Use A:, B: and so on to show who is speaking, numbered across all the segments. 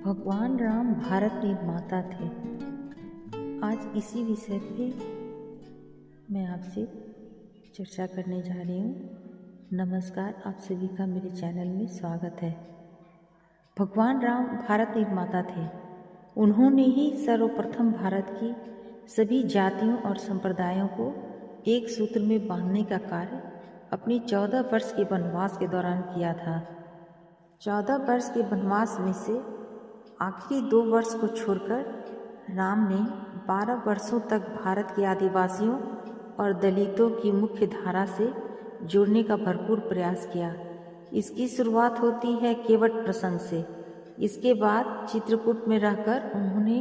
A: भगवान राम भारत निर्माता थे। आज इसी विषय पे मैं आपसे चर्चा करने जा रही हूँ। नमस्कार, आप सभी का मेरे चैनल में स्वागत है। भगवान राम भारत निर्माता थे। उन्होंने ही सर्वप्रथम भारत की सभी जातियों और संप्रदायों को एक सूत्र में बांधने का कार्य अपनी 14 वर्ष के वनवास के दौरान किया था। 14 वर्ष के वनवास में से आखिरी 2 वर्ष को छोड़कर राम ने 12 वर्षों तक भारत के आदिवासियों और दलितों की मुख्य धारा से जुड़ने का भरपूर प्रयास किया। इसकी शुरुआत होती है केवट प्रसंग से। इसके बाद चित्रकूट में रहकर उन्होंने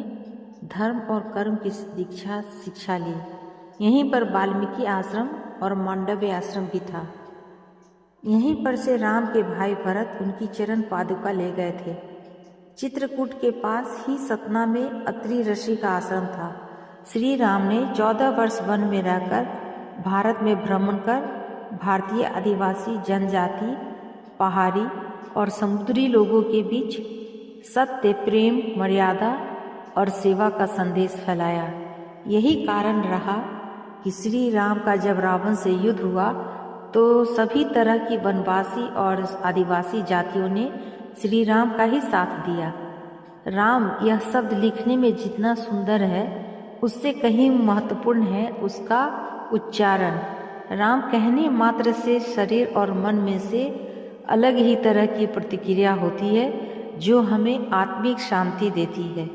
A: धर्म और कर्म की शिक्षा ली। यहीं पर वाल्मीकि आश्रम और मांडव्य आश्रम भी था। यहीं पर से राम के भाई भरत उनकी चरण पादुका ले गए थे। चित्रकूट के पास ही सतना में अत्रि ऋषि का आश्रम था। श्री राम ने 14 वर्ष वन में रहकर भारत में भ्रमण कर भारतीय आदिवासी जनजाति, पहाड़ी और समुद्री लोगों के बीच सत्य, प्रेम, मर्यादा और सेवा का संदेश फैलाया। यही कारण रहा कि श्री राम का जब रावण से युद्ध हुआ तो सभी तरह की वनवासी और आदिवासी जातियों ने श्री राम का ही साथ दिया। राम यह शब्द लिखने में जितना सुंदर है उससे कहीं महत्वपूर्ण है उसका उच्चारण। राम कहने मात्र से शरीर और मन में से अलग ही तरह की प्रतिक्रिया होती है जो हमें आत्मिक शांति देती है।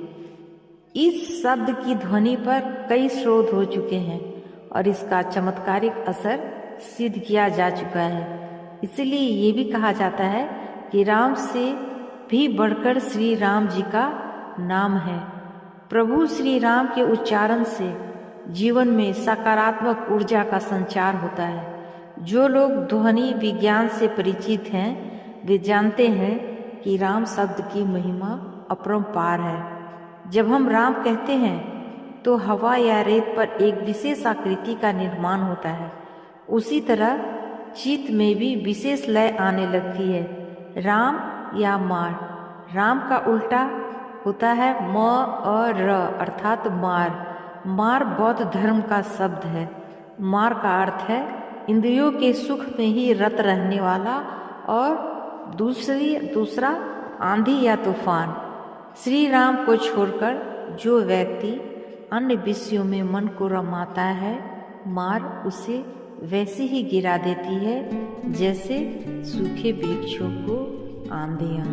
A: इस शब्द की ध्वनि पर कई शोध हो चुके हैं और इसका चमत्कारिक असर सिद्ध किया जा चुका है। इसलिए ये भी कहा जाता है कि राम से भी बढ़कर श्री राम जी का नाम है। प्रभु श्री राम के उच्चारण से जीवन में सकारात्मक ऊर्जा का संचार होता है। जो लोग ध्वनि विज्ञान से परिचित हैं वे जानते हैं कि राम शब्द की महिमा अपरंपार है। जब हम राम कहते हैं तो हवा या रेत पर एक विशेष आकृति का निर्माण होता है। उसी तरह चित्त में भी विशेष लय आने लगती है। राम या मार। राम का उल्टा होता है म अ र अर्थात मार। मार बौद्ध धर्म का शब्द है। मार का अर्थ है इंद्रियों के सुख में ही रत रहने वाला और दूसरा आंधी या तूफान। श्री राम को छोड़कर जो व्यक्ति अन्य विषयों में मन को रमाता है, मार उसे वैसे ही गिरा देती है जैसे सूखे वृक्षों को आंधियां।